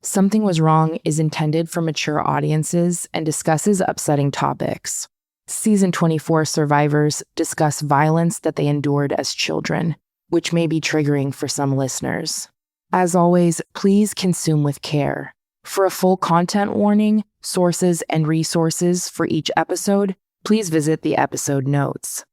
Something Was Wrong is intended for mature audiences and discusses upsetting topics. Season 24 survivors discuss violence that they endured as children, which may be triggering for some listeners. As always, please consume with care. For a full content warning, sources, and resources for each episode, please visit the episode notes.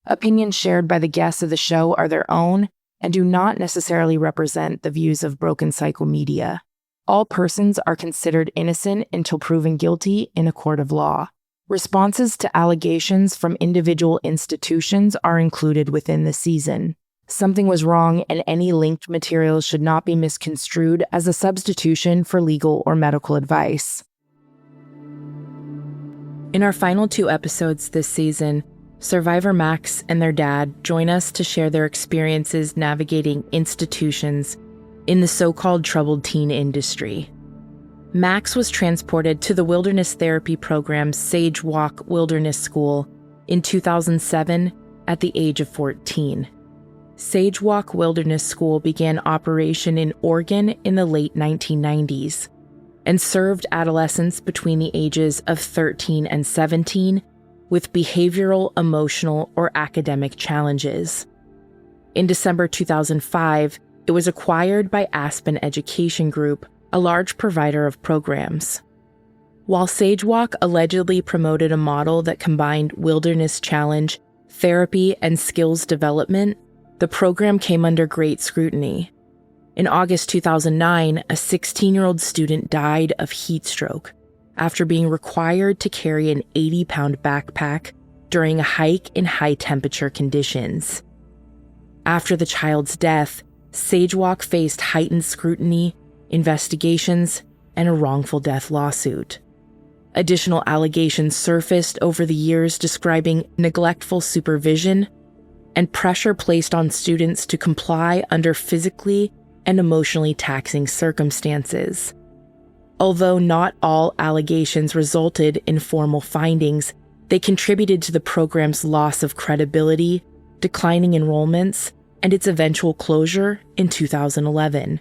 Opinions shared by the guests of the show are their own and do not necessarily represent the views of Broken Cycle Media. All persons are considered innocent until proven guilty in a court of law. Responses to allegations from individual institutions are included within the season. Something Was Wrong, and any linked materials should not be misconstrued as a substitution for legal or medical advice. In our final 2 episodes this season, survivor Max and their dad join us to share their experiences navigating institutions in the so-called troubled teen industry. Max was transported to the wilderness therapy program Sage Walk Wilderness School in 2007 at the age of 14. Sage Walk Wilderness School began operation in Oregon in the late 1990s and served adolescents between the ages of 13 and 17 with behavioral, emotional, or academic challenges. In December 2005, it was acquired by Aspen Education Group, a large provider of programs. While SageWalk allegedly promoted a model that combined wilderness challenge, therapy, and skills development, the program came under great scrutiny. In August 2009, a 16-year-old student died of heat stroke after being required to carry an 80-pound backpack during a hike in high-temperature conditions. After the child's death, SageWalk faced heightened scrutiny, investigations, and a wrongful death lawsuit. Additional allegations surfaced over the years describing neglectful supervision and pressure placed on students to comply under physically and emotionally taxing circumstances. Although not all allegations resulted in formal findings, they contributed to the program's loss of credibility, declining enrollments, and its eventual closure in 2011.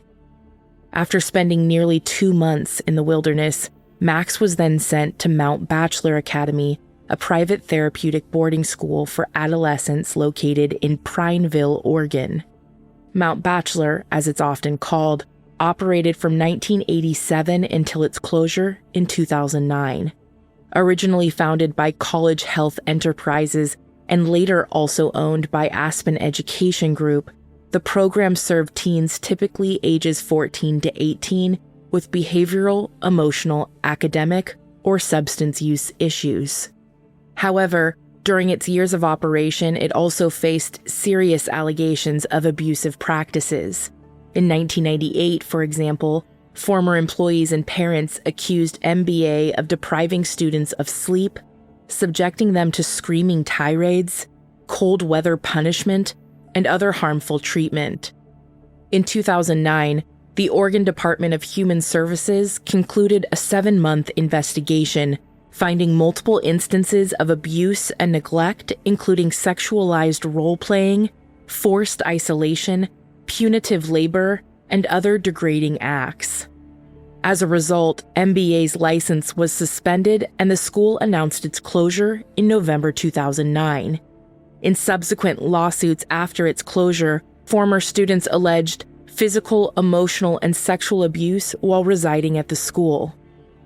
After spending nearly 2 months in the wilderness, Max was then sent to Mount Bachelor Academy, a private therapeutic boarding school for adolescents located in Prineville, Oregon. Mount Bachelor, as it's often called, operated from 1987 until its closure in 2009. Originally founded by College Health Enterprises and later also owned by Aspen Education Group, the program served teens typically ages 14 to 18 with behavioral, emotional, academic, or substance use issues. However, during its years of operation, it also faced serious allegations of abusive practices. In 1998, for example, former employees and parents accused MBA of depriving students of sleep, subjecting them to screaming tirades, cold weather punishment, and other harmful treatment. In 2009, the Oregon Department of Human Services concluded a 7-month investigation, finding multiple instances of abuse and neglect, including sexualized role-playing, forced isolation, punitive labor, and other degrading acts. As a result, MBA's license was suspended and the school announced its closure in November 2009. In subsequent lawsuits after its closure, former students alleged physical, emotional, and sexual abuse while residing at the school.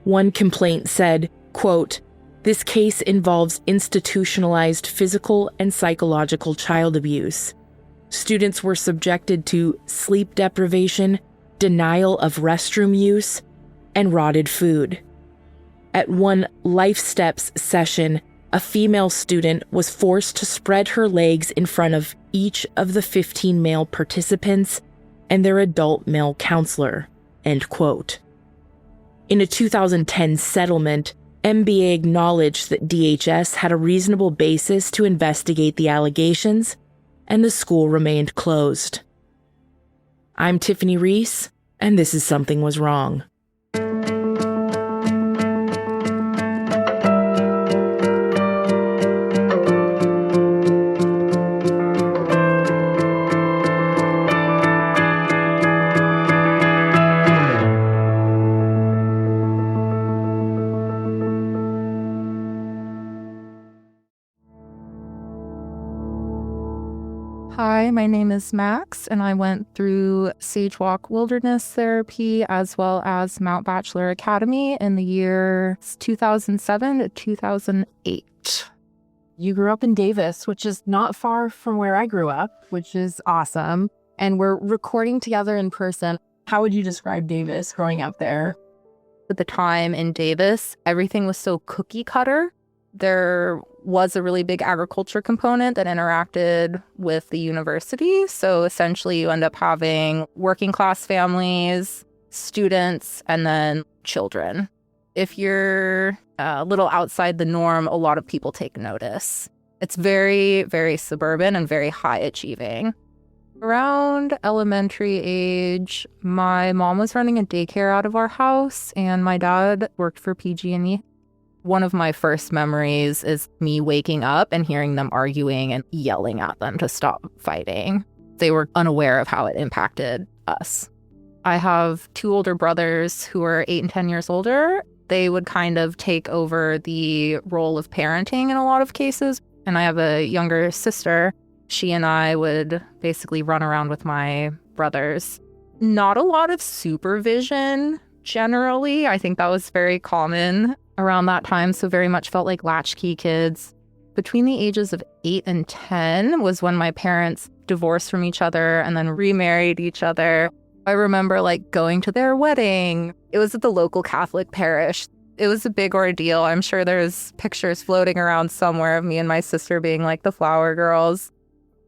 One complaint said, quote, "This case involves institutionalized physical and psychological child abuse. Students were subjected to sleep deprivation, denial of restroom use, and rotted food." At one Life Steps session, a female student was forced to spread her legs in front of each of the 15 male participants and their adult male counselor, end quote. In a 2010 settlement, MBA acknowledged that DHS had a reasonable basis to investigate the allegations, and the school remained closed. I'm Tiffany Reese, and this is Something Was Wrong. Hi, my name is Max, and I went through Sagewalk Wilderness Therapy as well as Mount Bachelor Academy in the year 2007 to 2008. You grew up in Davis, which is not far from where I grew up, which is awesome. And we're recording together in person. How would you describe Davis growing up there? At the time in Davis, everything was so cookie cutter. There was a really big agriculture component that interacted with the university. So essentially you end up having working class families, students, and then children. If you're a little outside the norm, a lot of people take notice. It's very, very suburban and very high achieving. Around elementary age, my mom was running a daycare out of our house, and my dad worked for PG&E. One of my first memories is me waking up and hearing them arguing and yelling at them to stop fighting. They were unaware of how it impacted us. I have two older brothers who are 8 and 10 years older. They would kind of take over the role of parenting in a lot of cases. And I have a younger sister. She and I would basically run around with my brothers. Not a lot of supervision, generally. I think that was very common around that time, so very much felt like latchkey kids. Between the ages of 8 and 10 was when my parents divorced from each other and then remarried each other. I remember going to their wedding. It was at the local Catholic parish. It was a big ordeal. I'm sure there's pictures floating around somewhere of me and my sister being like the flower girls.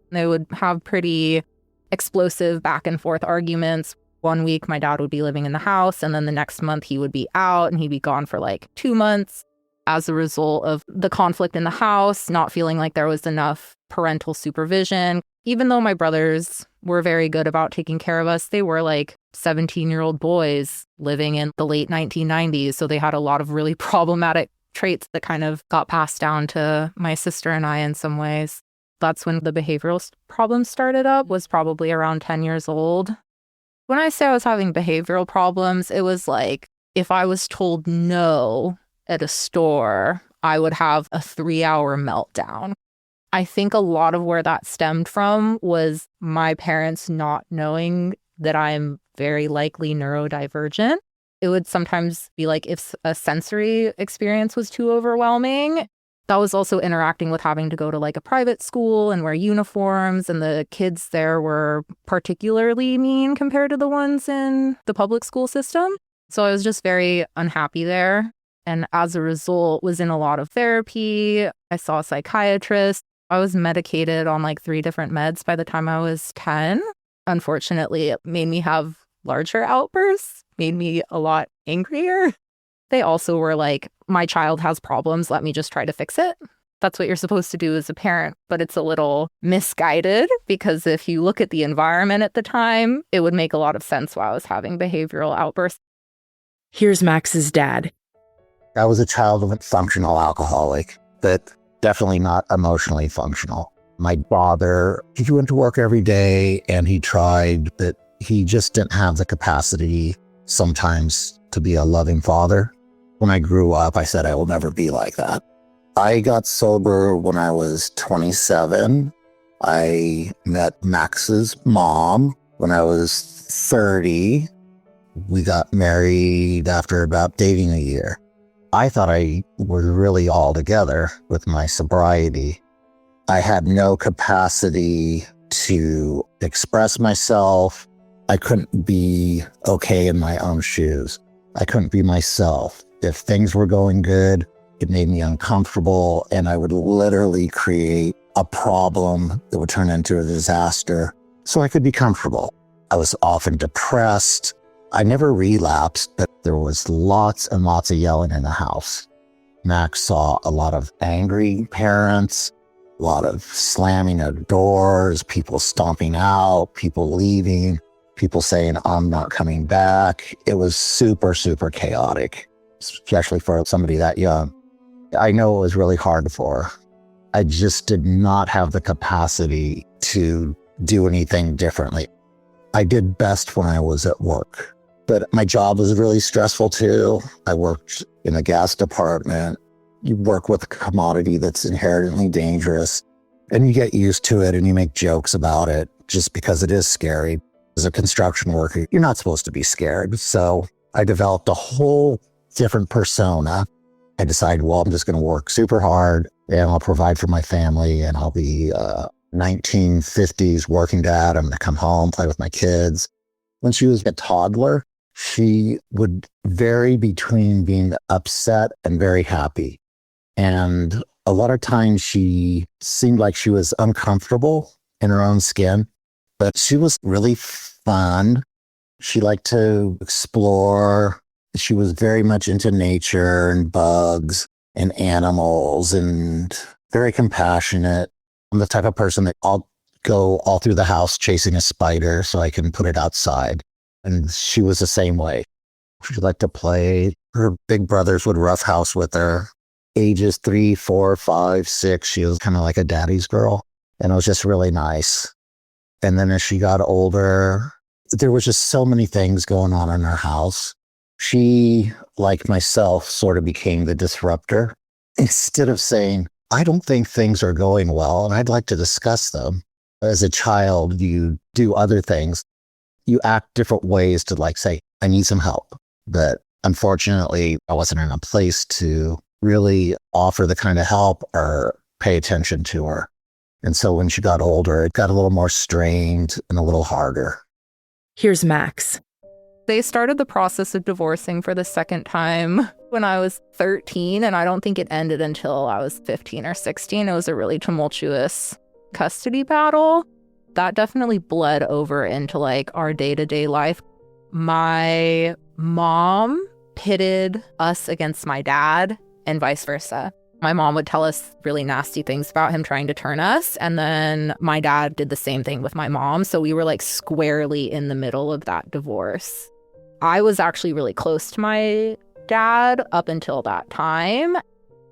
They would have pretty explosive back and forth arguments. One week, my dad would be living in the house, and then the next month he would be out and he'd be gone for 2 months as a result of the conflict in the house, not feeling like there was enough parental supervision. Even though my brothers were very good about taking care of us, they were 17-year-old boys living in the late 1990s. So they had a lot of really problematic traits that kind of got passed down to my sister and I in some ways. That's when the behavioral problems started up, was probably around 10 years old. When I say I was having behavioral problems, it was if I was told no at a store, I would have a 3-hour meltdown. I think a lot of where that stemmed from was my parents not knowing that I'm very likely neurodivergent. It would sometimes be if a sensory experience was too overwhelming. That was also interacting with having to go to a private school and wear uniforms, and the kids there were particularly mean compared to the ones in the public school system. So I was just very unhappy there. And as a result, was in a lot of therapy. I saw a psychiatrist. I was medicated on 3 different meds by the time I was 10. Unfortunately, it made me have larger outbursts, made me a lot angrier. They also were my child has problems, let me just try to fix it. That's what you're supposed to do as a parent, but it's a little misguided because if you look at the environment at the time, it would make a lot of sense why I was having behavioral outbursts. Here's Max's dad. I was a child of a functional alcoholic, but definitely not emotionally functional. My father, he went to work every day and he tried, but he just didn't have the capacity sometimes to be a loving father. When I grew up, I said I will never be like that. I got sober when I was 27. I met Max's mom when I was 30. We got married after about dating a year. I thought I was really all together with my sobriety. I had no capacity to express myself. I couldn't be okay in my own shoes. I couldn't be myself. If things were going good, it made me uncomfortable, and I would literally create a problem that would turn into a disaster so I could be comfortable. I was often depressed. I never relapsed, but there was lots and lots of yelling in the house. Max saw a lot of angry parents, a lot of slamming of doors, people stomping out, people leaving, people saying, I'm not coming back. It was super, super chaotic, especially for somebody that young. I know it was really hard for her. I just did not have the capacity to do anything differently. I did best when I was at work, but my job was really stressful too. I worked in the gas department. You work with a commodity that's inherently dangerous. And you get used to it and you make jokes about it just because it is scary. As a construction worker, you're not supposed to be scared. So I developed a whole different persona. I decided, well, I'm just going to work super hard and I'll provide for my family and I'll be 1950s working dad. I'm going to come home, play with my kids. When she was a toddler, she would vary between being upset and very happy. And a lot of times she seemed like she was uncomfortable in her own skin, but she was really fun. She liked to explore. She was very much into nature and bugs and animals and very compassionate. I'm the type of person that I'll go all through the house chasing a spider so I can put it outside. And she was the same way. She liked to play. Her big brothers would roughhouse with her. Ages 3, 4, 5, 6, she was kind of like a daddy's girl. And it was just really nice. And then as she got older, there was just so many things going on in her house. She, like myself, sort of became the disruptor. Instead of saying, I don't think things are going well and I'd like to discuss them. As a child, you do other things. You act different ways to say, I need some help. But unfortunately, I wasn't in a place to really offer the kind of help or pay attention to her. And so when she got older, it got a little more strained and a little harder. Here's Max. They started the process of divorcing for the second time when I was 13, and I don't think it ended until I was 15 or 16. It was a really tumultuous custody battle. That definitely bled over into our day-to-day life. My mom pitted us against my dad and vice versa. My mom would tell us really nasty things about him trying to turn us. And then my dad did the same thing with my mom. So we were squarely in the middle of that divorce. I was actually really close to my dad up until that time.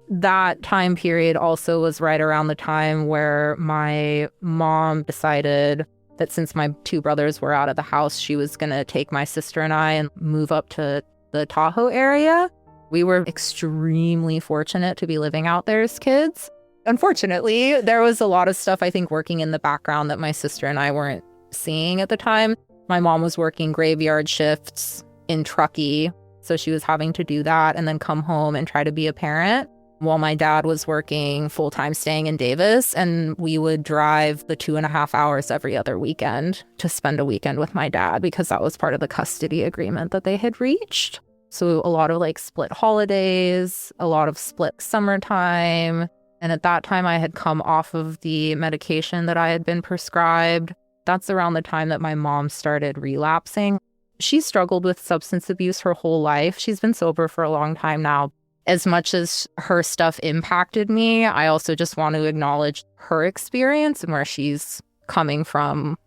That time period also was right around the time where my mom decided that since my two brothers were out of the house, she was going to take my sister and I and move up to the Tahoe area. We were extremely fortunate to be living out there as kids. Unfortunately, there was a lot of stuff, I think, working in the background that my sister and I weren't seeing at the time. My mom was working graveyard shifts in Truckee, so she was having to do that and then come home and try to be a parent, while my dad was working full-time staying in Davis, and we would drive the 2.5 hours every other weekend to spend a weekend with my dad because that was part of the custody agreement that they had reached. So a lot of split holidays, a lot of split summertime. And at that time, I had come off of the medication that I had been prescribed. That's around the time that my mom started relapsing. She struggled with substance abuse her whole life. She's been sober for a long time now. As much as her stuff impacted me, I also just want to acknowledge her experience and where she's coming from.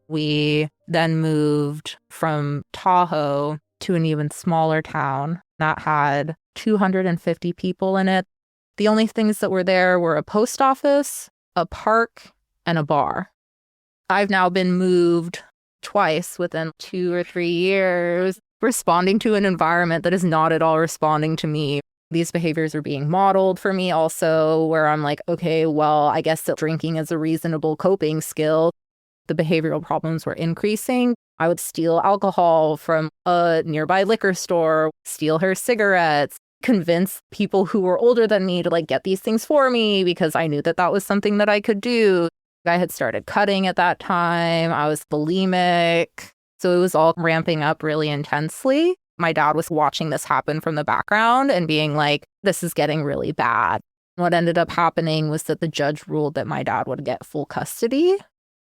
We then moved from Tahoe to an even smaller town that had 250 people in it. The only things that were there were a post office, a park, and a bar. I've now been moved twice within 2 or 3 years, responding to an environment that is not at all responding to me. These behaviors are being modeled for me also, where I'm okay, well, I guess that drinking is a reasonable coping skill. The behavioral problems were increasing. I would steal alcohol from a nearby liquor store, steal her cigarettes, convince people who were older than me to get these things for me because I knew that that was something that I could do. I had started cutting at that time. I was bulimic. So it was all ramping up really intensely. My dad was watching this happen from the background and being this is getting really bad. What ended up happening was that the judge ruled that my dad would get full custody.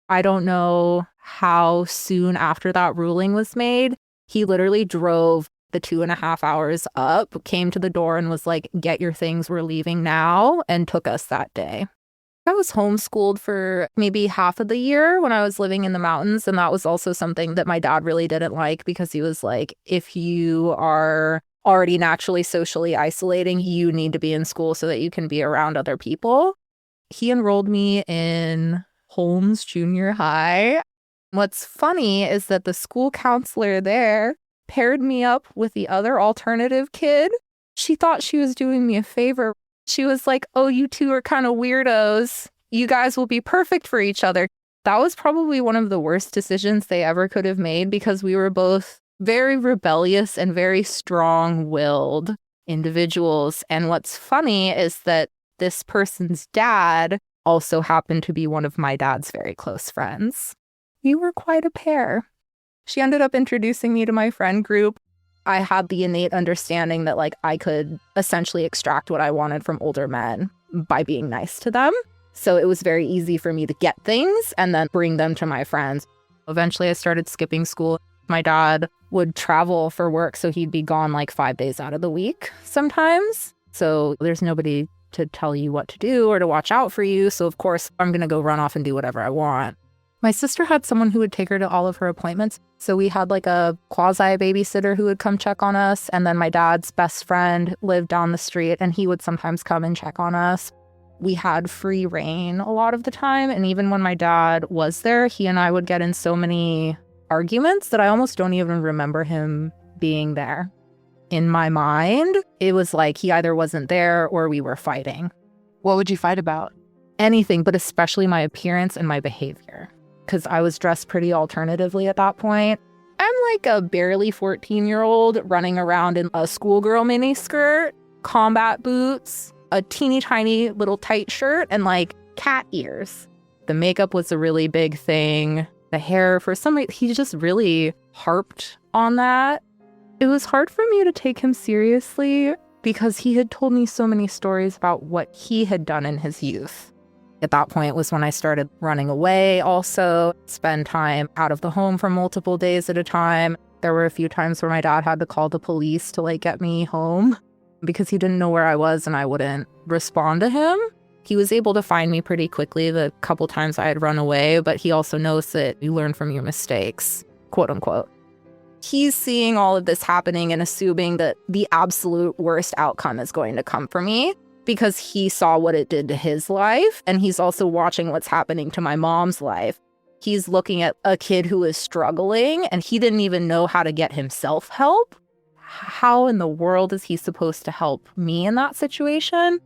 I don't know how soon after that ruling was made. He literally drove the 2.5 hours up, came to the door and was get your things, we're leaving now, and took us that day. I was homeschooled for maybe half of the year when I was living in the mountains. And that was also something that my dad really didn't like because he was if you are already naturally socially isolating, you need to be in school so that you can be around other people. He enrolled me in Holmes Junior High. What's funny is that the school counselor there paired me up with the other alternative kid. She thought she was doing me a favor. She was oh, you two are kind of weirdos. You guys will be perfect for each other. That was probably one of the worst decisions they ever could have made because we were both very rebellious and very strong-willed individuals. And what's funny is that this person's dad also happened to be one of my dad's very close friends. We were quite a pair. She ended up introducing me to my friend group. I had the innate understanding that I could essentially extract what I wanted from older men by being nice to them. So it was very easy for me to get things and then bring them to my friends. Eventually, I started skipping school. My dad would travel for work, so he'd be gone 5 days out of the week sometimes. So there's nobody to tell you what to do or to watch out for you. So of course, I'm going to go run off and do whatever I want. My sister had someone who would take her to all of her appointments. So we had a quasi babysitter who would come check on us. And then my dad's best friend lived down the street and he would sometimes come and check on us. We had free reign a lot of the time. And even when my dad was there, he and I would get in so many arguments that I almost don't even remember him being there. In my mind, it was he either wasn't there or we were fighting. What would you fight about? Anything, but especially my appearance and my behavior. Because I was dressed pretty alternatively at that point. I'm a barely 14-year-old running around in a schoolgirl miniskirt, combat boots, a teeny tiny little tight shirt, and cat ears. The makeup was a really big thing. The hair, for some reason, he just really harped on that. It was hard for me to take him seriously because he had told me so many stories about what he had done in his youth. At that point was when I started running away also, spend time out of the home for multiple days at a time. There were a few times where my dad had to call the police to get me home because he didn't know where I was and I wouldn't respond to him. He was able to find me pretty quickly the couple times I had run away, but he also knows that you learn from your mistakes, quote unquote. He's seeing all of this happening and assuming that the absolute worst outcome is going to come for me because he saw what it did to his life. And he's also watching what's happening to my mom's life. He's looking at a kid who is struggling and he didn't even know how to get himself help. How in the world is he supposed to help me in that situation?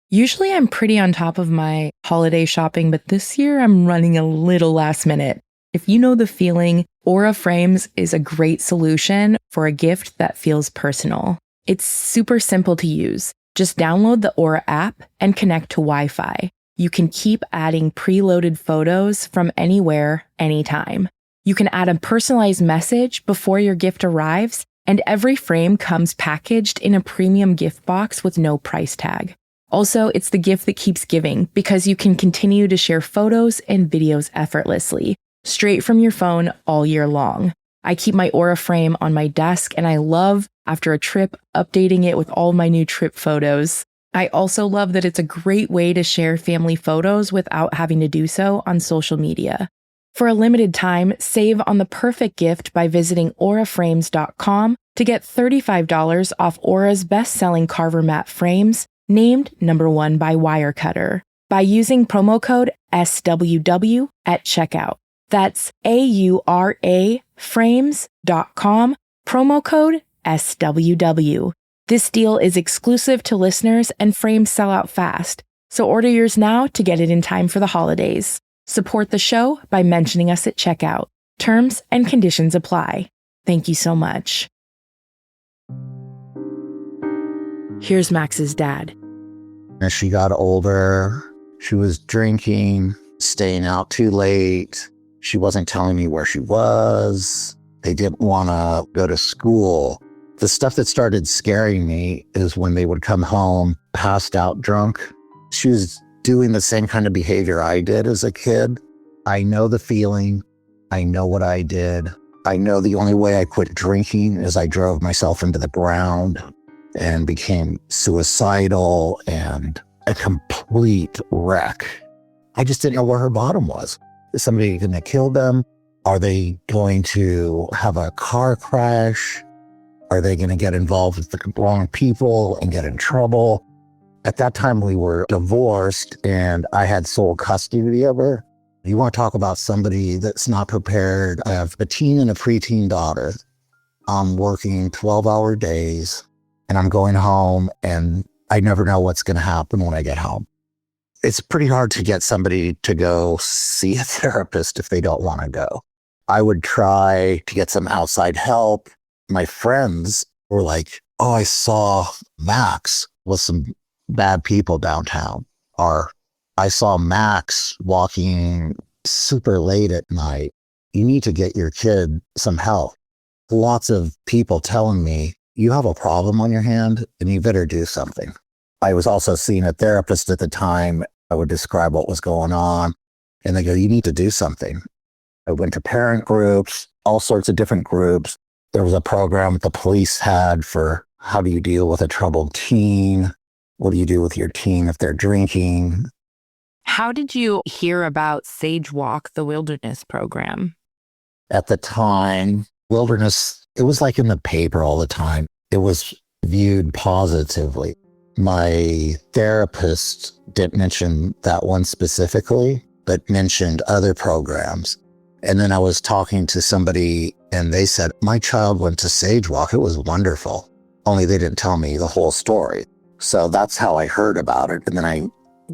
Usually I'm pretty on top of my holiday shopping, but this year I'm running a little last minute. If you know the feeling, Aura Frames is a great solution for a gift that feels personal. It's super simple to use. Just download the Aura app and connect to Wi-Fi. You can keep adding preloaded photos from anywhere, anytime. You can add a personalized message before your gift arrives, and every frame comes packaged in a premium gift box with no price tag. Also, it's the gift that keeps giving because you can continue to share photos and videos effortlessly, straight from your phone all year long. I keep my Aura frame on my desk and I love, after a trip, updating it with all my new trip photos. I also love that it's a great way to share family photos without having to do so on social media. For a limited time, save on the perfect gift by visiting auraframes.com to get $35 off Aura's best-selling Carver mat frames, named #1 by Wirecutter, by using promo code SWW at checkout. That's AURA frames.com, promo code SWW. This deal is exclusive to listeners and frames sell out fast, so order yours now to get it in time for the holidays. Support the show by mentioning us at checkout. Terms and conditions apply. Thank you so much. Here's Max's dad. As she got older, she was drinking, staying out too late. She wasn't telling me where she was. They didn't want to go to school. The stuff that started scaring me is when they would come home passed out drunk. She was doing the same kind of behavior I did as a kid. I know the feeling. I know what I did. I know the only way I quit drinking is I drove myself into the ground and became suicidal and a complete wreck. I just didn't know where her bottom was. Is somebody going to kill them? Are they going to have a car crash? Are they going to get involved with the wrong people and get in trouble? At that time, we were divorced and I had sole custody of her. You want to talk about somebody that's not prepared? I have a teen and a preteen daughter. I'm working 12-hour days. and I'm going home and I never know what's going to happen when I get home. It's pretty hard to get somebody to go see a therapist if they don't want to go. I would try to get some outside help. My friends were like, oh, I saw Max with some bad people downtown. Or I saw Max walking super late at night. You need to get your kid some help. Lots of people telling me, you have a problem on your hand and you better do something. I was also seeing a therapist at the time. I would describe what was going on and they go, you need to do something. I went to parent groups, all sorts of different groups. There was a program the police had for how do you deal with a troubled teen? What do you do with your teen if they're drinking? How did you hear about Sage Walk, the wilderness program? At the time, wilderness, it was like in the paper all the time. It was viewed positively. My therapist didn't mention that one specifically, but mentioned other programs. And then I was talking to somebody and they said, my child went to Sage Walk. It was wonderful. Only they didn't tell me the whole story. So that's how I heard about it. And then I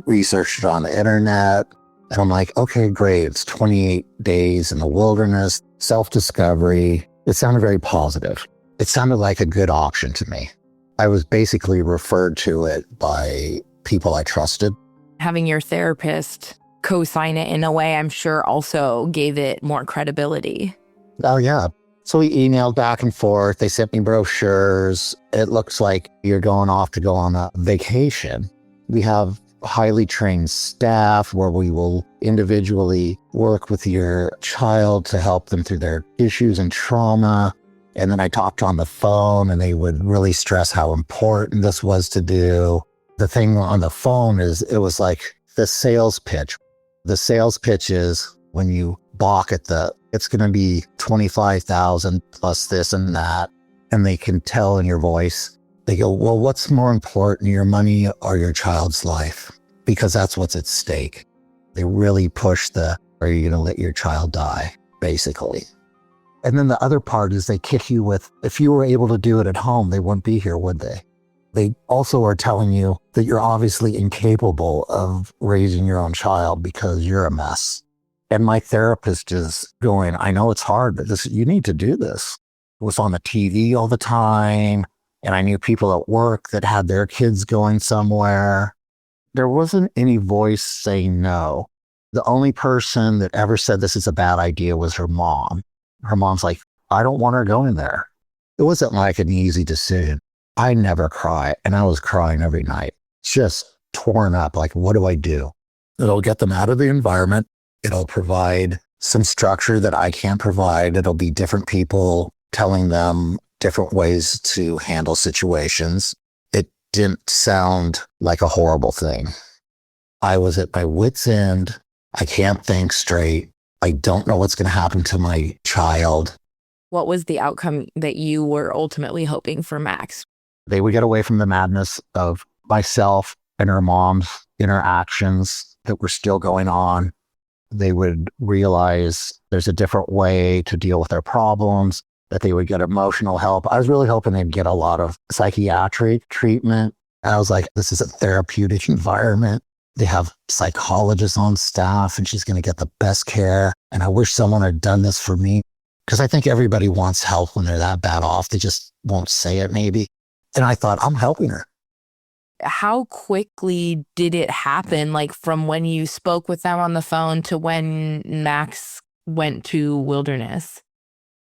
researched it on the internet. And I'm like, okay, great. It's 28 days in the wilderness, self-discovery. It sounded very positive. It sounded like a good option to me. I was basically referred to it by people I trusted. Having your therapist co-sign it in a way, I'm sure also gave it more credibility. Oh, yeah. So we emailed back and forth. They sent me brochures. It looks like you're going off to go on a vacation. We have highly trained staff where we will individually work with your child to help them through their issues and trauma. And then I talked on the phone and they would really stress how important this was to do. The thing on the phone is it was like the sales pitch. The sales pitch is when you balk at it's going to be $25,000 plus this and that. And they can tell in your voice, they go, well, what's more important, your money or your child's life? Because that's what's at stake. They really push are you going to let your child die, basically. And then the other part is they kick you with, if you were able to do it at home, they wouldn't be here, would they? They also are telling you that you're obviously incapable of raising your own child because you're a mess. And my therapist is going, I know it's hard, but you need to do this. It was on the TV all the time. And I knew people at work that had their kids going somewhere. There wasn't any voice saying no. The only person that ever said this is a bad idea was her mom. Her mom's like, I don't want her going there. It wasn't like an easy decision. I never cry, and I was crying every night, just torn up. Like, what do I do? It'll get them out of the environment. It'll provide some structure that I can't provide. It'll be different people telling them different ways to handle situations. It didn't sound like a horrible thing. I was at my wit's end. I can't think straight. I don't know what's going to happen to my child. What was the outcome that you were ultimately hoping for Max? They would get away from the madness of myself and her mom's interactions that were still going on. They would realize there's a different way to deal with their problems, that they would get emotional help. I was really hoping they'd get a lot of psychiatric treatment. I was like, this is a therapeutic environment. They have psychologists on staff and she's going to get the best care. And I wish someone had done this for me, because I think everybody wants help when they're that bad off. They just won't say it maybe. And I thought, I'm helping her. How quickly did it happen? Like from when you spoke with them on the phone to when Max went to Wilderness?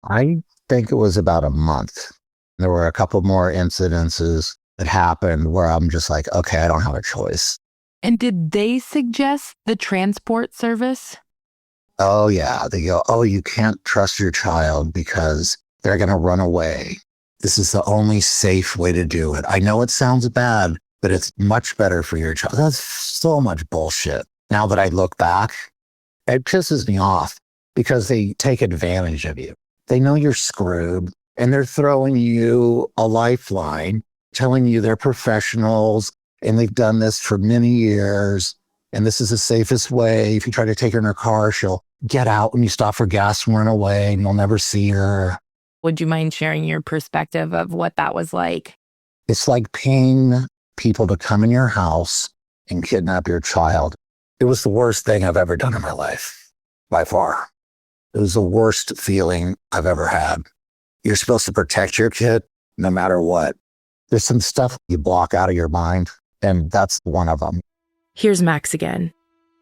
I think it was about a month. There were a couple more incidences that happened where I'm just like, okay, I don't have a choice. And did they suggest the transport service? Oh, yeah. They go, oh, you can't trust your child because they're going to run away. This is the only safe way to do it. I know it sounds bad, but it's much better for your child. That's so much bullshit. Now that I look back, it pisses me off because they take advantage of you. They know you're screwed and they're throwing you a lifeline, telling you they're professionals and they've done this for many years. And this is the safest way. If you try to take her in her car, she'll get out when you stop for gas and run away and you'll never see her. Would you mind sharing your perspective of what that was like? It's like paying people to come in your house and kidnap your child. It was the worst thing I've ever done in my life, by far. It was the worst feeling I've ever had. You're supposed to protect your kid no matter what. There's some stuff you block out of your mind, and that's one of them. Here's Max again.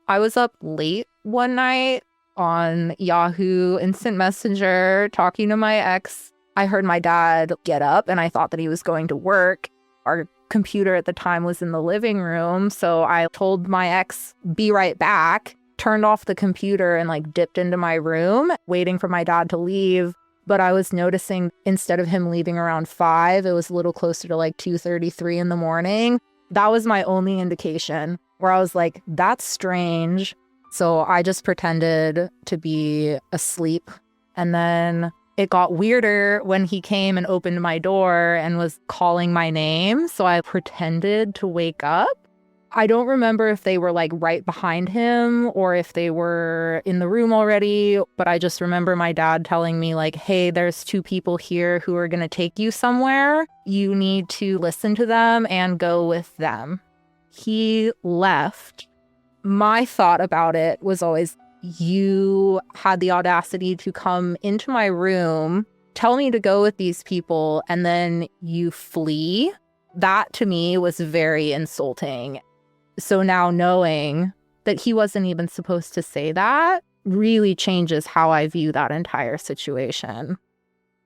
I was up late one night on Yahoo Instant Messenger talking to my ex. I heard my dad get up and I thought that he was going to work. Our computer at the time was in the living room. So I told my ex, be right back, turned off the computer and dipped into my room, waiting for my dad to leave. But I was noticing instead of him leaving around 5, it was a little closer to 2:33 in the morning. That was my only indication where I was like, that's strange. So I just pretended to be asleep. And then it got weirder when he came and opened my door and was calling my name. So I pretended to wake up. I don't remember if they were right behind him or if they were in the room already, but I just remember my dad telling me hey, there's 2 people here who are going to take you somewhere. You need to listen to them and go with them. He left. My thought about it was always, you had the audacity to come into my room, tell me to go with these people, and then you flee. That to me was very insulting. So now knowing that he wasn't even supposed to say that really changes how I view that entire situation.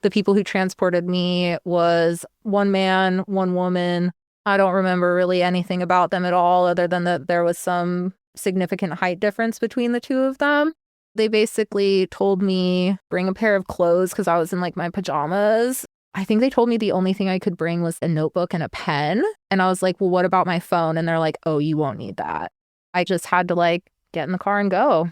The people who transported me was 1 man, 1 woman. I don't remember really anything about them at all other than that there was some significant height difference between the 2 of them. They basically told me bring a pair of clothes because I was in my pajamas. I think they told me the only thing I could bring was a notebook and a pen. And I was like, well, what about my phone? And they're like, oh, you won't need that. I just had to get in the car and go.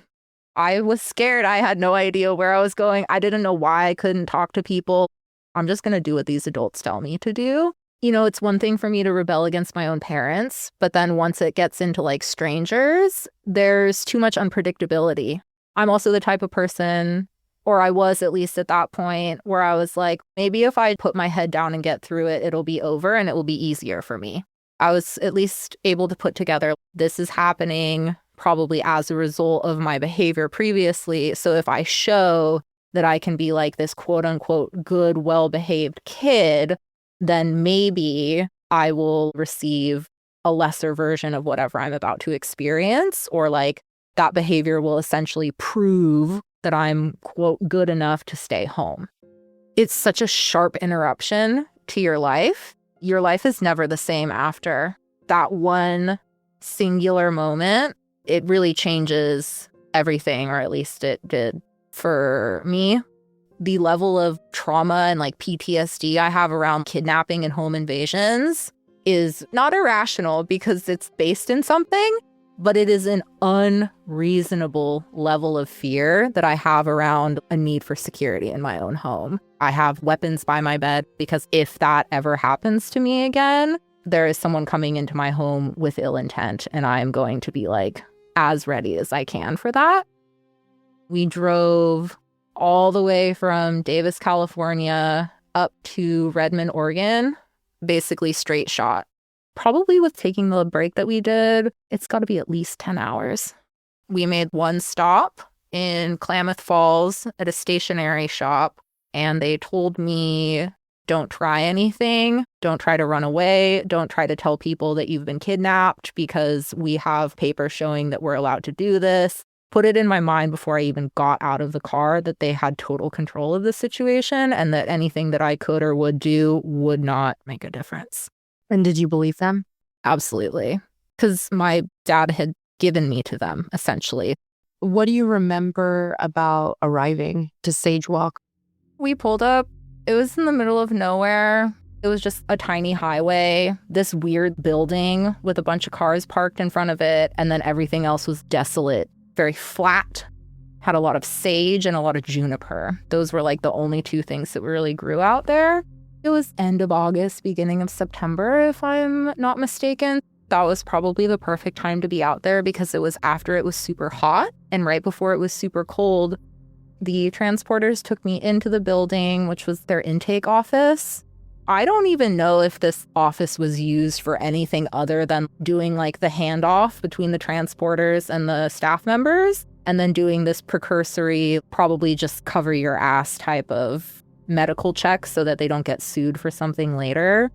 I was scared. I had no idea where I was going. I didn't know why I couldn't talk to people. I'm just going to do what these adults tell me to do. It's one thing for me to rebel against my own parents, but then once it gets into strangers, there's too much unpredictability. I'm also the type of person, or I was at least at that point, where I was like, maybe if I put my head down and get through it, it'll be over and it will be easier for me. I was at least able to put together, this is happening probably as a result of my behavior previously. So if I show that I can be this quote unquote good, well-behaved kid, then maybe I will receive a lesser version of whatever I'm about to experience, or that behavior will essentially prove that I'm, quote, good enough to stay home. It's such a sharp interruption to your life. Your life is never the same after that one singular moment. It really changes everything, or at least it did for me. The level of trauma and PTSD I have around kidnapping and home invasions is not irrational because it's based in something, but it is an unreasonable level of fear that I have around a need for security in my own home. I have weapons by my bed because if that ever happens to me again, there is someone coming into my home with ill intent, and I am going to be as ready as I can for that. We drove all the way from Davis, California, up to Redmond, Oregon, basically straight shot. Probably with taking the break that we did, it's got to be at least 10 hours. We made one stop in Klamath Falls at a stationery shop, and they told me, don't try anything, don't try to run away, don't try to tell people that you've been kidnapped because we have papers showing that we're allowed to do this. Put it in my mind before I even got out of the car that they had total control of the situation and that anything that I could or would do would not make a difference. And did you believe them? Absolutely. Because my dad had given me to them, essentially. What do you remember about arriving to Sage Walk? We pulled up. It was in the middle of nowhere. It was just a tiny highway, this weird building with a bunch of cars parked in front of it, and then everything else was desolate. Very flat, had a lot of sage and a lot of juniper. Those were the only 2 things that really grew out there. It was end of August, beginning of September, if I'm not mistaken. That was probably the perfect time to be out there because it was after it was super hot and right before it was super cold. The transporters took me into the building, which was their intake office. I don't even know if this office was used for anything other than doing like the handoff between the transporters and the staff members, and then doing this precursory, probably just cover your ass type of medical check so that they don't get sued for something later.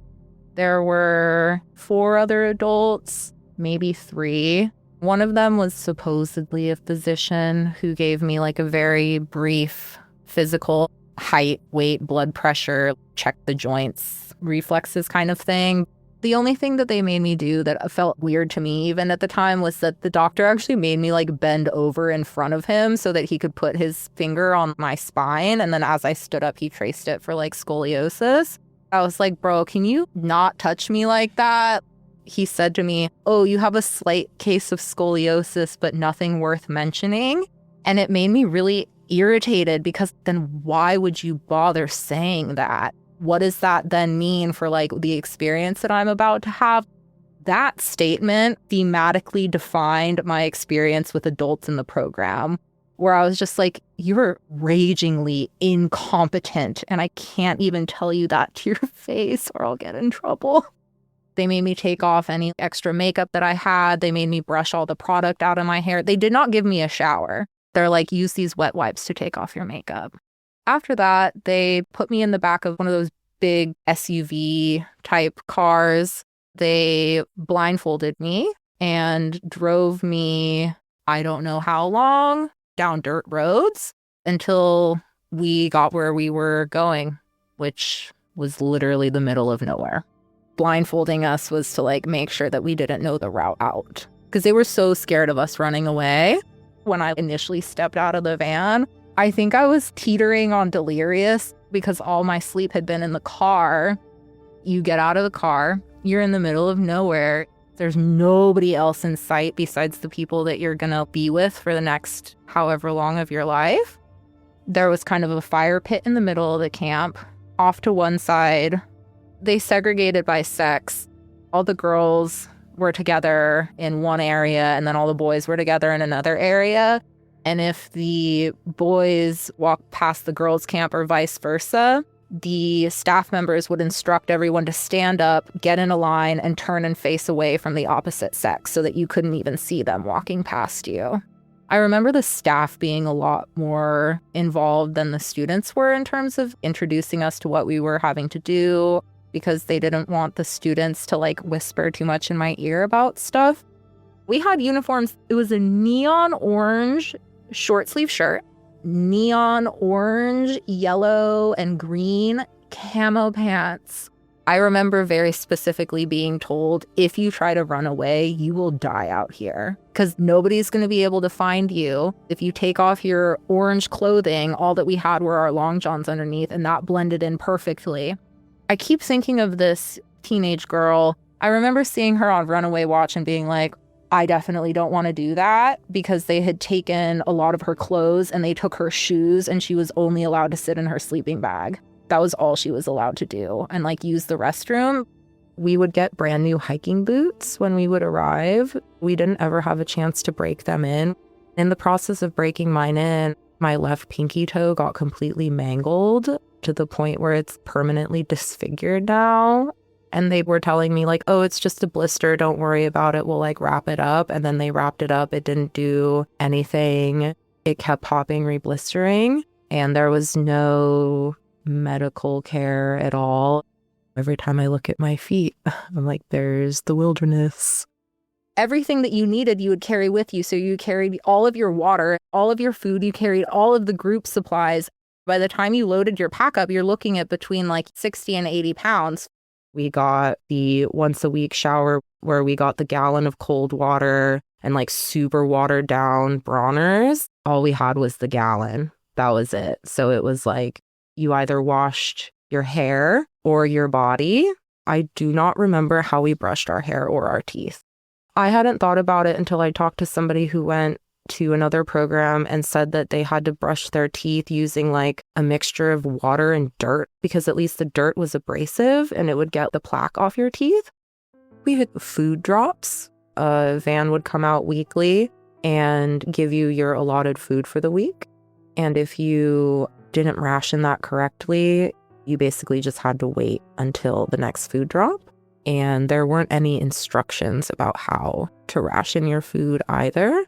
There were 4 other adults, maybe 3. One of them was supposedly a physician who gave me like a very brief physical height, weight, blood pressure, check the joints, reflexes kind of thing. The only thing that they made me do that felt weird to me even at the time was that the doctor actually made me like bend over in front of him so that he could put his finger on my spine. And then as I stood up, he traced it for like scoliosis. I was like, bro, can you not touch me like that? He said to me, oh, you have a slight case of scoliosis, but nothing worth mentioning. And it made me really irritated because then why would you bother saying that? What does that then mean for like the experience that I'm about to have? That statement thematically defined my experience with adults in the program, where I was just like, you're ragingly incompetent and I can't even tell you that to your face or I'll get in trouble. They made me take off any extra makeup that I had. They made me brush all the product out of my hair. They did not give me a shower. They're like, use these wet wipes to take off your makeup. After that, they put me in the back of one of those big SUV type cars. They blindfolded me and drove me, I don't know how long, down dirt roads until we got where we were going, which was literally the middle of nowhere. Blindfolding us was to like make sure that we didn't know the route out because they were so scared of us running away. When I initially stepped out of the van, I think I was teetering on delirious because all my sleep had been in the car. You get out of the car, you're in the middle of nowhere. There's nobody else in sight besides the people that you're gonna be with for the next however long of your life. There was kind of a fire pit in the middle of the camp. Off to one side, they segregated by sex. All the girls were together in one area and then all the boys were together in another area. And if the boys walked past the girls' camp or vice versa, the staff members would instruct everyone to stand up, get in a line, and turn and face away from the opposite sex so that you couldn't even see them walking past you. I remember the staff being a lot more involved than the students were in terms of introducing us to what we were having to do, because they didn't want the students to like whisper too much in my ear about stuff. We had uniforms. It was a neon orange short sleeve shirt, neon orange, yellow, and green camo pants. I remember very specifically being told, if you try to run away, you will die out here because nobody's going to be able to find you. If you take off your orange clothing, all that we had were our long johns underneath, and that blended in perfectly. I keep thinking of this teenage girl. I remember seeing her on Runaway Watch and being like, I definitely don't want to do that, because they had taken a lot of her clothes and they took her shoes and she was only allowed to sit in her sleeping bag. That was all she was allowed to do, and like use the restroom. We would get brand new hiking boots when we would arrive. We didn't ever have a chance to break them in. In the process of breaking mine in, my left pinky toe got completely mangled to the point where it's permanently disfigured now. And they were telling me like, oh, it's just a blister. Don't worry about it. We'll like wrap it up. And then they wrapped it up. It didn't do anything. It kept popping, reblistering. And there was no medical care at all. Every time I look at my feet, I'm like, there's the wilderness. Everything that you needed, you would carry with you. So you carried all of your water, all of your food. You carried all of the group supplies. By the time you loaded your pack up, you're looking at between like 60 and 80 pounds. We got the once a week shower where we got the gallon of cold water and like super watered down Bronner's. All we had was the gallon. That was it. So it was like you either washed your hair or your body. I do not remember how we brushed our hair or our teeth. I hadn't thought about it until I talked to somebody who went to another program and said that they had to brush their teeth using like a mixture of water and dirt, because at least the dirt was abrasive and it would get the plaque off your teeth. We had food drops. A van would come out weekly and give you your allotted food for the week. And if you didn't ration that correctly, You basically just had to wait until the next food drop. And there weren't any instructions about how to ration your food either.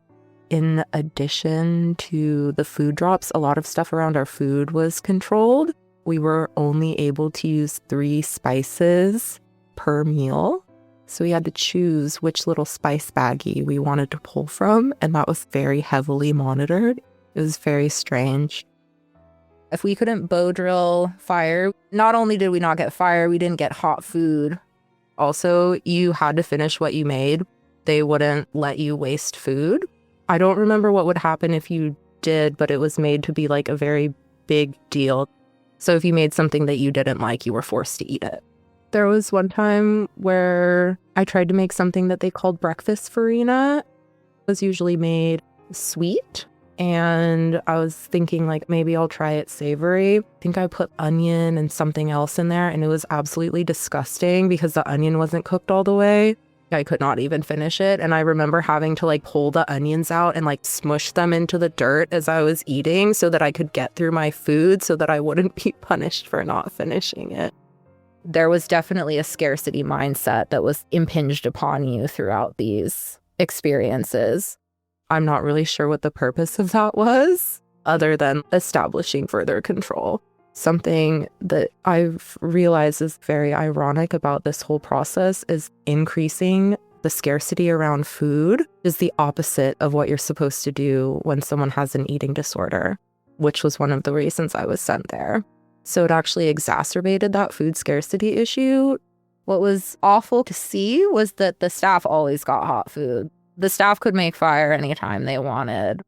In addition to the food drops, a lot of stuff around our food was controlled. We were only able to use 3 spices per meal. So we had to choose which little spice baggie we wanted to pull from, and that was very heavily monitored. It was very strange. If we couldn't bow drill fire, not only did we not get fire, we didn't get hot food. Also, you had to finish what you made. They wouldn't let you waste food. I don't remember what would happen if you did, but it was made to be like a very big deal. So if you made something that you didn't like, you were forced to eat it. There was one time where I tried to make something that they called breakfast farina. It was usually made sweet. And I was thinking like, maybe I'll try it savory. I think I put onion and something else in there, and it was absolutely disgusting because the onion wasn't cooked all the way. I could not even finish it. And I remember having to like pull the onions out and like smush them into the dirt as I was eating so that I could get through my food so that I wouldn't be punished for not finishing it. There was definitely a scarcity mindset that was impinged upon you throughout these experiences. I'm not really sure what the purpose of that was, other than establishing further control. Something that I've realized is very ironic about this whole process is increasing the scarcity around food is the opposite of what you're supposed to do when someone has an eating disorder, which was one of the reasons I was sent there. So it actually exacerbated that food scarcity issue. What was awful to see was that the staff always got hot food. The staff could make fire anytime they wanted.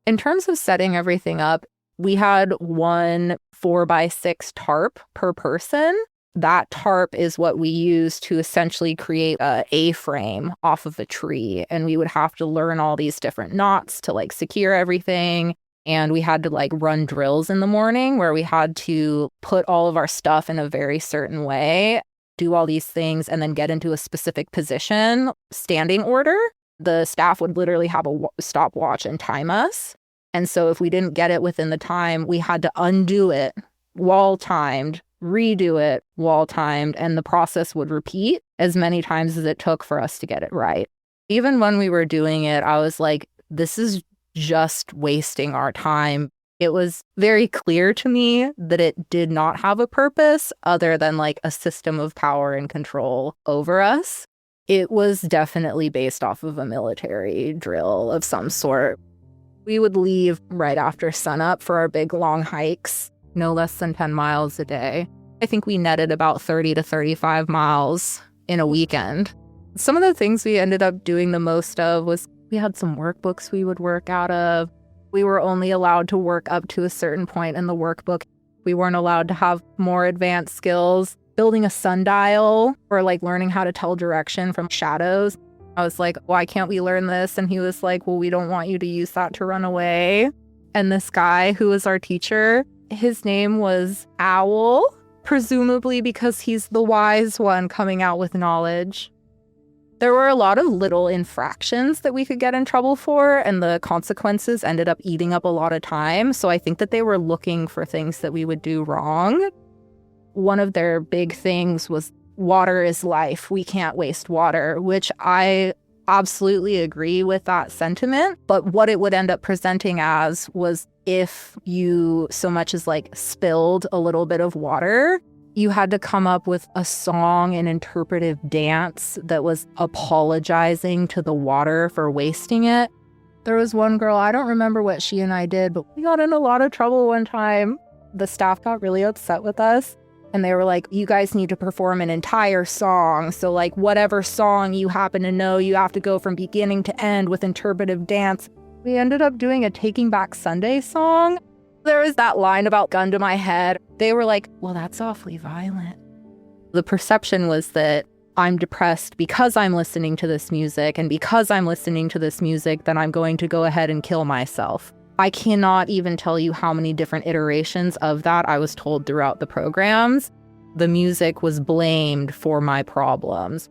In terms of setting everything up, we had 1 4x6 tarp per person. That tarp is what we use to essentially create a A-frame off of a tree. And we would have to learn all these different knots to like secure everything. And we had to like run drills in the morning where we had to put all of our stuff in a very certain way, do all these things, and then get into a specific position, standing order. The staff would literally have a stopwatch and time us. And so if we didn't get it within the time, we had to undo it, wall timed, redo it, wall timed, and the process would repeat as many times as it took for us to get it right. Even when we were doing it, I was like, this is just wasting our time. It was very clear to me that it did not have a purpose other than like a system of power and control over us. It was definitely based off of a military drill of some sort. We would leave right after sunup for our big long hikes, no less than 10 miles a day. I think we netted about 30 to 35 miles in a weekend. Some of the things we ended up doing the most of was we had some workbooks we would work out of. We were only allowed to work up to a certain point in the workbook. We weren't allowed to have more advanced skills. Building a sundial or like learning how to tell direction from shadows. I was like, why can't we learn this? And he was like, well, we don't want you to use that to run away. And this guy who was our teacher, his name was Owl, presumably because he's the wise one coming out with knowledge. There were a lot of little infractions that we could get in trouble for, and the consequences ended up eating up a lot of time. So I think that they were looking for things that we would do wrong. One of their big things was water is life. We can't waste water, which I absolutely agree with that sentiment. But what it would end up presenting as was if you so much as like spilled a little bit of water, you had to come up with a song and interpretive dance that was apologizing to the water for wasting it. There was one girl, I don't remember what she and I did, but we got in a lot of trouble one time. The staff got really upset with us. And they were like, you guys need to perform an entire song. So like whatever song you happen to know, you have to go from beginning to end with interpretive dance. We ended up doing a Taking Back Sunday song. There was that line about gun to my head. They were like, well, that's awfully violent. The perception was that I'm depressed because I'm listening to this music. And because I'm listening to this music, then I'm going to go ahead and kill myself. I cannot even tell you how many different iterations of that I was told throughout the programs. The music was blamed for my problems.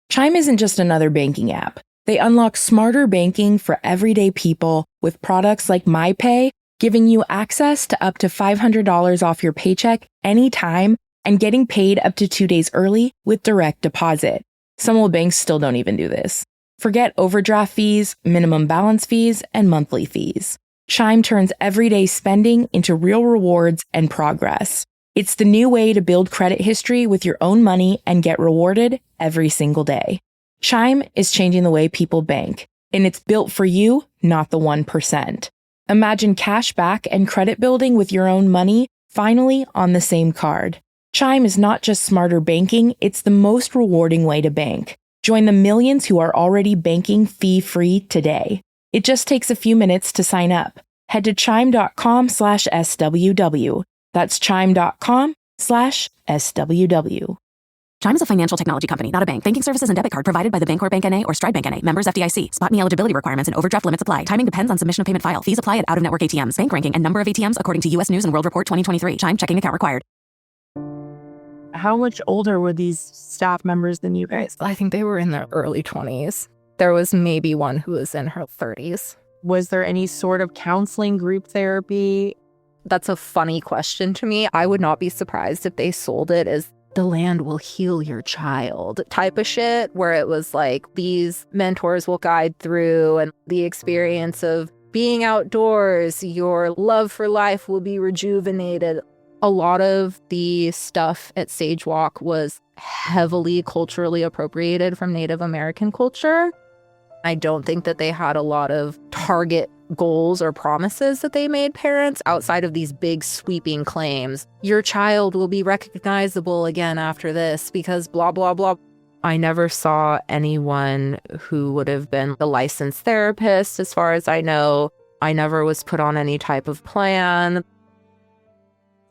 Chime isn't just another banking app. They unlock smarter banking for everyday people with products like MyPay, giving you access to up to $500 off your paycheck anytime and getting paid up to 2 days early with direct deposit. Some old banks still don't even do this. Forget overdraft fees, minimum balance fees, and monthly fees. Chime turns everyday spending into real rewards and progress. It's the new way to build credit history with your own money and get rewarded every single day. Chime is changing the way people bank, and it's built for you, not the 1%. Imagine cash back and credit building with your own money, finally on the same card. Chime is not just smarter banking, it's the most rewarding way to bank. Join the millions who are already banking fee-free today. It just takes a few minutes to sign up. Head to chime.com/SWW. That's chime.com/SWW. Chime is a financial technology company, not a bank. Banking services and debit card provided by the Bancorp Bank N.A. or Stride Bank N.A. Members FDIC. Spot and eligibility requirements and overdraft limits apply. Timing depends on submission of payment file. Fees apply at out-of-network ATMs. Bank ranking and number of ATMs according to U.S. News and World Report 2023. Chime checking account required. How much older were these staff members than you guys? I think they were in their early 20s. There was maybe one who was in her 30s. Was there any sort of counseling, group therapy? That's a funny question to me. I would not be surprised if they sold it as the land will heal your child type of shit, where it was like these mentors will guide through and the experience of being outdoors, your love for life will be rejuvenated. A lot of the stuff at Sage Walk was heavily culturally appropriated from Native American culture. I don't think that they had a lot of target goals or promises that they made parents outside of these big sweeping claims. Your child will be recognizable again after this because blah, blah, blah. I never saw anyone who would have been the licensed therapist, as far as I know. I never was put on any type of plan.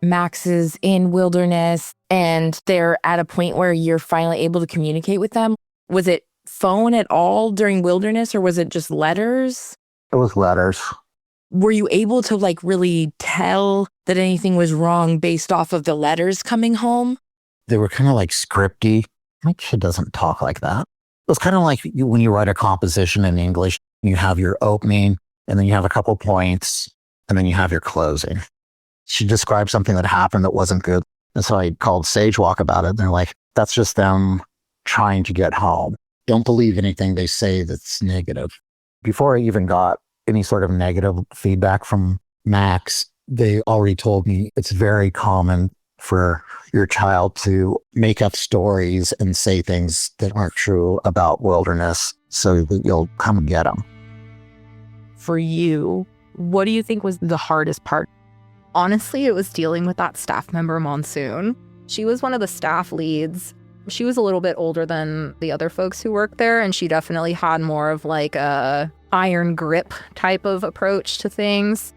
Max is in wilderness and they're at a point where you're finally able to communicate with them. Was it phone at all during wilderness or was it just letters? It was letters. Were you able to really tell that anything was wrong based off of the letters coming home? They were kind of like scripty. My kid doesn't talk like that. It was kind of like when you write a composition in English, you have your opening and then you have a couple points and then you have your closing. She described something that happened that wasn't good. And so I called Sage Walk about it. And they're like, that's just them trying to get home. Don't believe anything they say that's negative. Before I even got any sort of negative feedback from Max, they already told me it's very common for your child to make up stories and say things that aren't true about wilderness so that you'll come and get them. For you, what do you think was the hardest part? Honestly, it was dealing with that staff member, Monsoon. She was one of the staff leads. She was a little bit older than the other folks who worked there, and she definitely had more of a iron grip type of approach to things.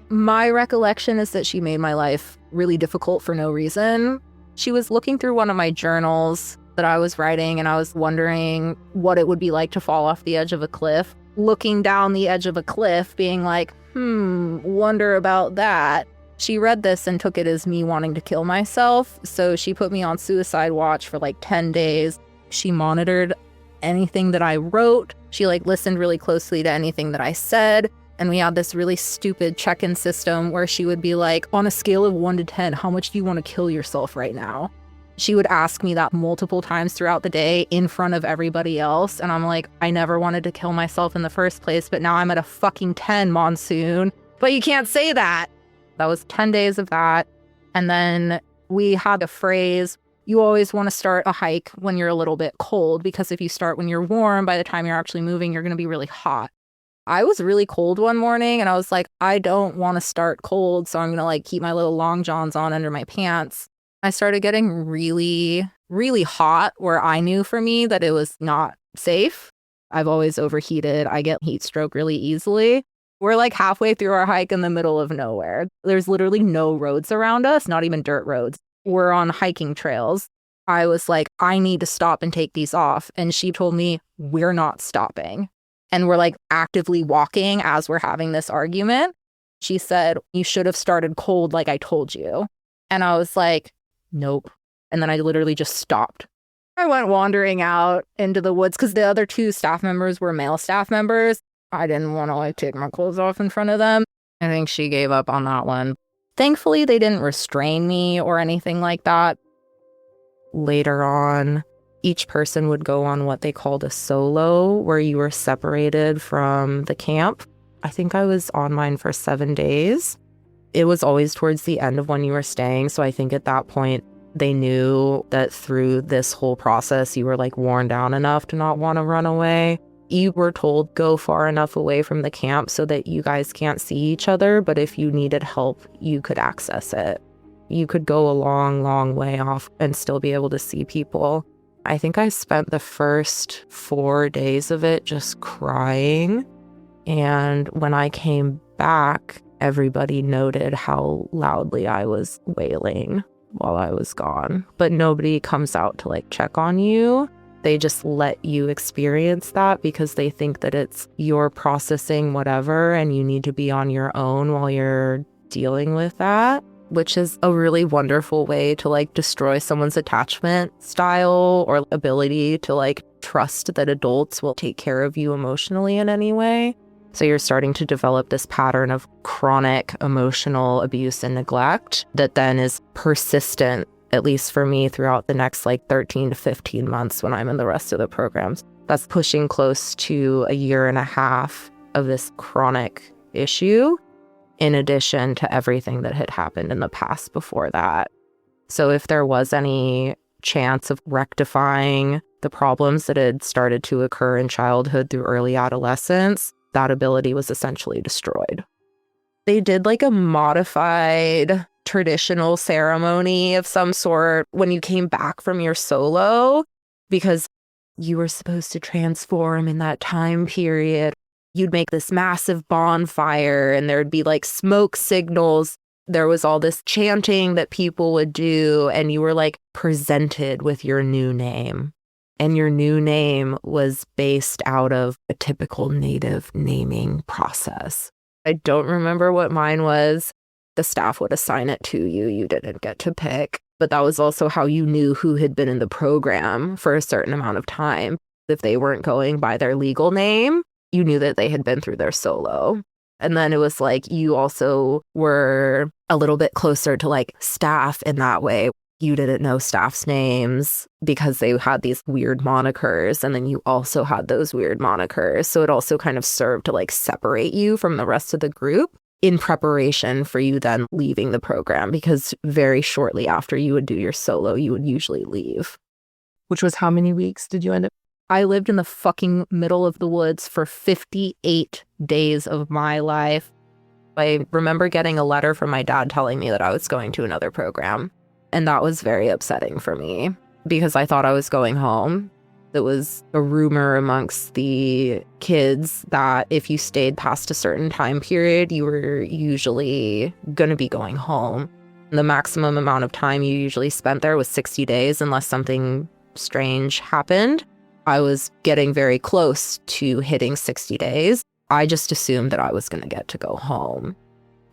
My recollection is that she made my life really difficult for no reason. She was looking through one of my journals that I was writing, and I was wondering what it would be like to fall off the edge of a cliff. Looking down the edge of a cliff, being like, wonder about that. She read this and took it as me wanting to kill myself, so she put me on suicide watch for 10 days. She monitored anything that I wrote. She listened really closely to anything that I said, and we had this really stupid check-in system where she would be like, on a scale of 1 to 10, how much do you want to kill yourself right now? She would ask me that multiple times throughout the day in front of everybody else, and I'm like, I never wanted to kill myself in the first place, but now I'm at a fucking 10, Monsoon. But you can't say that. That was 10 days of that. And then we had a phrase, you always want to start a hike when you're a little bit cold, because if you start when you're warm, by the time you're actually moving, you're going to be really hot. I was really cold one morning and I was like, I don't want to start cold, so I'm going to keep my little long johns on under my pants. I started getting really, really hot where I knew for me that it was not safe. I've always overheated. I get heat stroke really easily. We're halfway through our hike in the middle of nowhere. There's literally no roads around us, not even dirt roads. We're on hiking trails. I was like, I need to stop and take these off. And she told me, we're not stopping. And we're actively walking as we're having this argument. She said, you should have started cold like I told you. And I was like, nope. And then I literally just stopped. I went wandering out into the woods because the other 2 staff members were male staff members. I didn't want to take my clothes off in front of them. I think she gave up on that one. Thankfully, they didn't restrain me or anything like that. Later on, each person would go on what they called a solo, where you were separated from the camp. I think I was on mine for 7 days. It was always towards the end of when you were staying. So I think at that point, they knew that through this whole process, you were like worn down enough to not want to run away. You were told go far enough away from the camp so that you guys can't see each other. But if you needed help, you could access it. You could go a long, long way off and still be able to see people. I think I spent the first 4 days of it just crying. And when I came back, everybody noted how loudly I was wailing while I was gone. But nobody comes out to like check on you. They just let you experience that because they think that it's your processing whatever and you need to be on your own while you're dealing with that, which is a really wonderful way to like destroy someone's attachment style or ability to like trust that adults will take care of you emotionally in any way. So you're starting to develop this pattern of chronic emotional abuse and neglect that then is persistent, at least for me, throughout the next like 13 to 15 months when I'm in the rest of the programs. That's pushing close to 1.5 years of this chronic issue, in addition to everything that had happened in the past before that. So if there was any chance of rectifying the problems that had started to occur in childhood through early adolescence, that ability was essentially destroyed. They did like a modified traditional ceremony of some sort when you came back from your solo, because you were supposed to transform in that time period. You'd make this massive bonfire and there'd be like smoke signals. There was all this chanting that people would do, and you were like presented with your new name. And your new name was based out of a typical Native naming process. I don't remember what mine was. The staff would assign it to you. You didn't get to pick. But that was also how you knew who had been in the program for a certain amount of time. If they weren't going by their legal name, you knew that they had been through their solo. And then it was like you also were a little bit closer to like staff in that way. You didn't know staff's names because they had these weird monikers, and then you also had those weird monikers. So it also kind of served to like separate you from the rest of the group in preparation for you then leaving the program, because very shortly after you would do your solo, you would usually leave. Which was how many weeks did you end up? I lived in the fucking middle of the woods for 58 days of my life. I remember getting a letter from my dad telling me that I was going to another program. And that was very upsetting for me because I thought I was going home. There was a rumor amongst the kids that if you stayed past a certain time period, you were usually going to be going home. The maximum amount of time you usually spent there was 60 days unless something strange happened. I was getting very close to hitting 60 days. I just assumed that I was going to get to go home.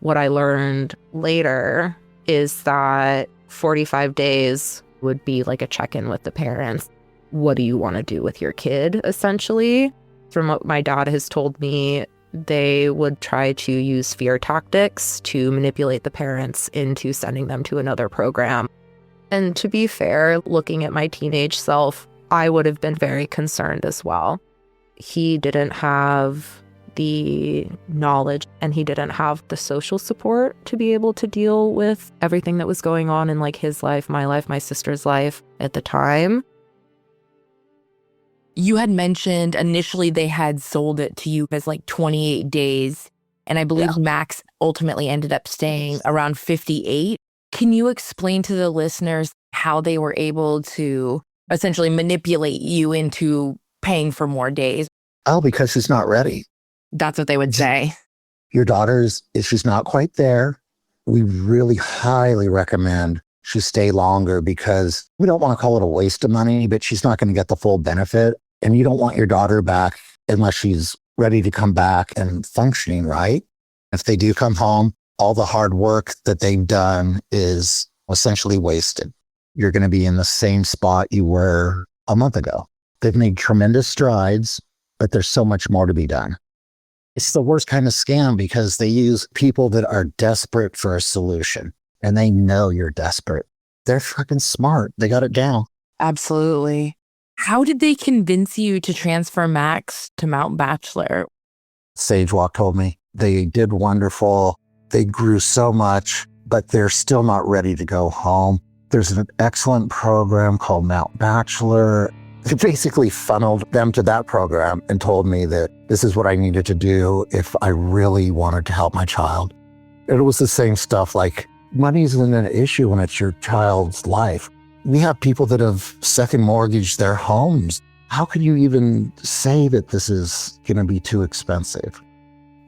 What I learned later is that 45 days would be like a check-in with the parents. What do you want to do with your kid, essentially? From what my dad has told me, they would try to use fear tactics to manipulate the parents into sending them to another program. And to be fair, looking at my teenage self, I would have been very concerned as well. He didn't have the knowledge and he didn't have the social support to be able to deal with everything that was going on in like his life, my sister's life at the time. You had mentioned initially they had sold it to you as like 28 days. And I believe Max ultimately ended up staying around 58. Can you explain to the listeners how they were able to essentially manipulate you into paying for more days? Oh, because she's not ready. That's what they would say. Your daughter's, if she's not quite there, we really highly recommend she stay longer, because we don't want to call it a waste of money, but she's not going to get the full benefit. And you don't want your daughter back unless she's ready to come back and functioning, right? If they do come home, all the hard work that they've done is essentially wasted. You're going to be in the same spot you were a month ago. They've made tremendous strides, but there's so much more to be done. It's the worst kind of scam because they use people that are desperate for a solution and they know you're desperate. They're fucking smart. They got it down. Absolutely. How did they convince you to transfer Max to Mount Bachelor? Sagewalk told me they did wonderful. They grew so much, but they're still not ready to go home. There's an excellent program called Mount Bachelor. They basically funneled them to that program and told me that this is what I needed to do if I really wanted to help my child. It was the same stuff like money isn't an issue when it's your child's life. We have people that have second mortgaged their homes. How can you even say that this is going to be too expensive?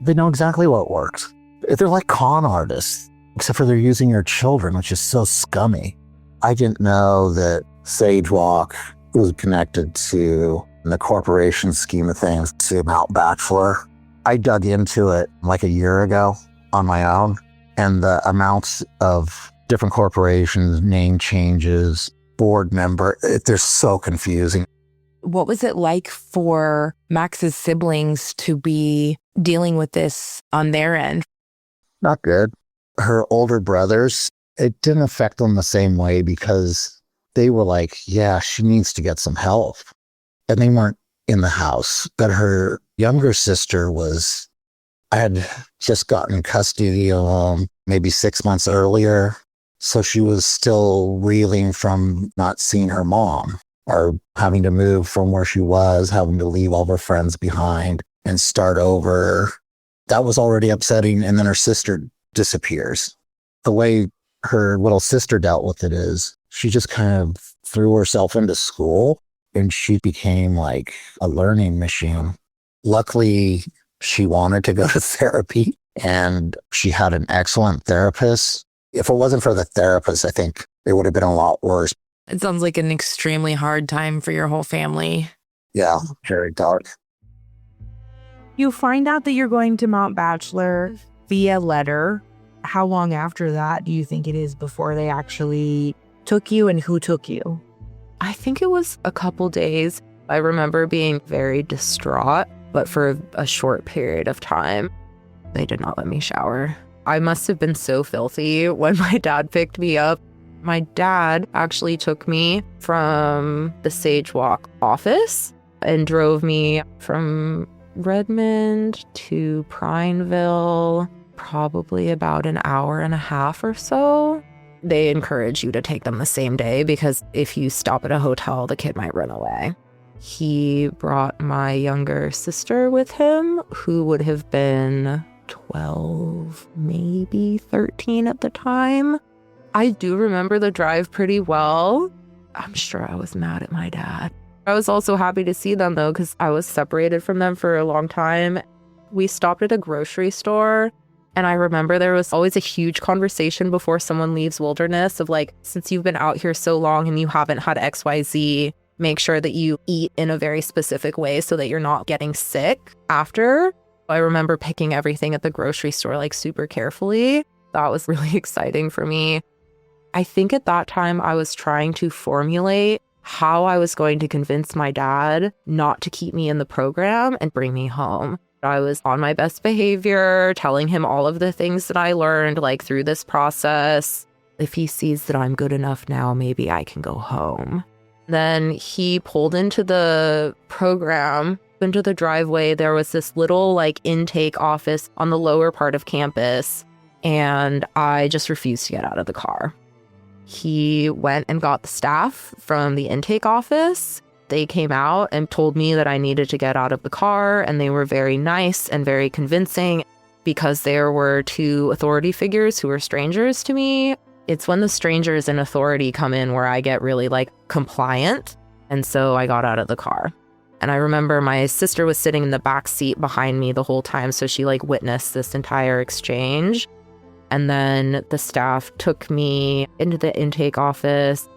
They know exactly what works. They're like con artists, except for they're using your children, which is so scummy. I didn't know that Sagewalk was connected to, in the corporation scheme of things, to Mount Bachelor. I dug into it like a year ago on my own, and the amounts of different corporations, name changes, board member, they're so confusing. What was it like for Max's siblings to be dealing with this on their end? Not good. Her older brothers, it didn't affect them the same way because they were like, yeah, she needs to get some help. And they weren't in the house. But her younger sister was, I had just gotten custody of maybe 6 months earlier. So she was still reeling from not seeing her mom or having to move from where she was, having to leave all her friends behind and start over. That was already upsetting. And then her sister disappears. The way her little sister dealt with it is she just kind of threw herself into school and she became like a learning machine. Luckily, she wanted to go to therapy and she had an excellent therapist. If it wasn't for the therapist, I think it would have been a lot worse. It sounds like an extremely hard time for your whole family. Yeah, very dark. You find out that you're going to Mount Bachelor via letter. How long after that do you think it is before they actually took you, and who took you? I think it was a couple days. I remember being very distraught, but for a short period of time, they did not let me shower. I must have been so filthy when my dad picked me up. My dad actually took me from the Sagewalk office and drove me from Redmond to Prineville, probably about an hour and a half or so. They encourage you to take them the same day because if you stop at a hotel, the kid might run away. He brought my younger sister with him, who would have been 12, maybe 13 at the time. I do remember the drive pretty well. I'm sure I was mad at my dad. I was also happy to see them though, because I was separated from them for a long time. We stopped at a grocery store, and I remember there was always a huge conversation before someone leaves Wilderness of like, since you've been out here so long and you haven't had XYZ, make sure that you eat in a very specific way so that you're not getting sick after. I remember picking everything at the grocery store like super carefully. That was really exciting for me. I think at that time I was trying to formulate how I was going to convince my dad not to keep me in the program and bring me home. I was on my best behavior, telling him all of the things that I learned like through this process. If he sees that I'm good enough now, maybe I can go home. Then he pulled into the program, into the driveway. There was this little like intake office on the lower part of campus, and I just refused to get out of the car. He went and got the staff from the intake office. They came out and told me that I needed to get out of the car, and they were very nice and very convincing because there were two authority figures who were strangers to me. It's when the strangers in authority come in where I get really like compliant. And so I got out of the car. And I remember my sister was sitting in the back seat behind me the whole time. So she like witnessed this entire exchange. And then the staff took me into the intake office.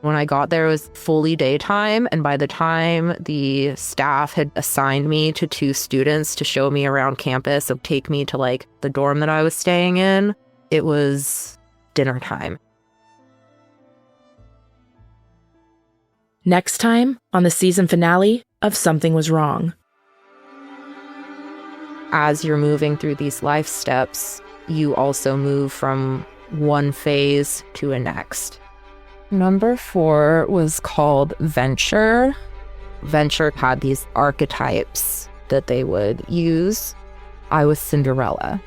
When I got there, it was fully daytime. And by the time the staff had assigned me to two students to show me around campus and take me to like the dorm that I was staying in, it was dinner time. Next time on the season finale of Something Was Wrong. as you're moving through these life steps, you also move from one phase to a next. Number 4 was called Venture. Venture had these archetypes that they would use. I was Cinderella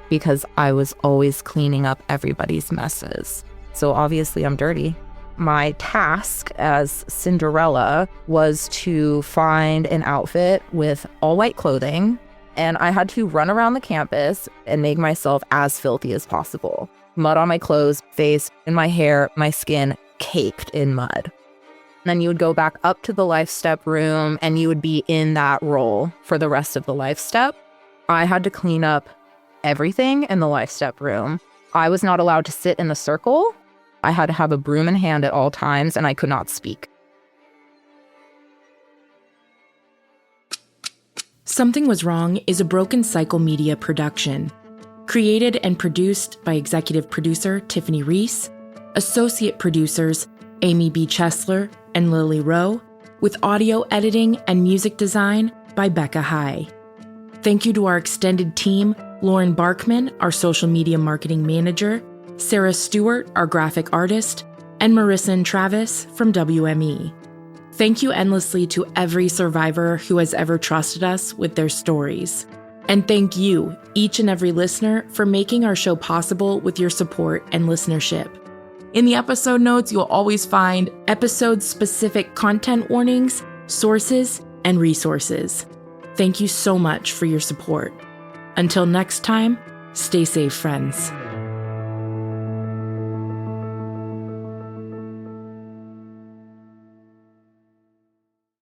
because I was always cleaning up everybody's messes. So obviously I'm dirty. My task as Cinderella was to find an outfit with all white clothing, and I had to run around the campus and make myself as filthy as possible. Mud on my clothes, face, in my hair, my skin caked in mud. Then you would go back up to the life step room and you would be in that role for the rest of the life step. I had to clean up everything in the life step room. I was not allowed to sit in the circle. I had to have a broom in hand at all times and I could not speak. Something Was Wrong is a Broken Cycle Media production. Created and produced by executive producer Tiffany Reese, associate producers Amy B. Chesler and Lily Rowe, with audio editing and music design by Becca High. Thank you to our extended team, Lauren Barkman, our social media marketing manager, Sarah Stewart, our graphic artist, and Marissa and Travis from WME. Thank you endlessly to every survivor who has ever trusted us with their stories. And thank you, each and every listener, for making our show possible with your support and listenership. In the episode notes, you'll always find episode-specific content warnings, sources, and resources. Thank you so much for your support. Until next time, stay safe, friends.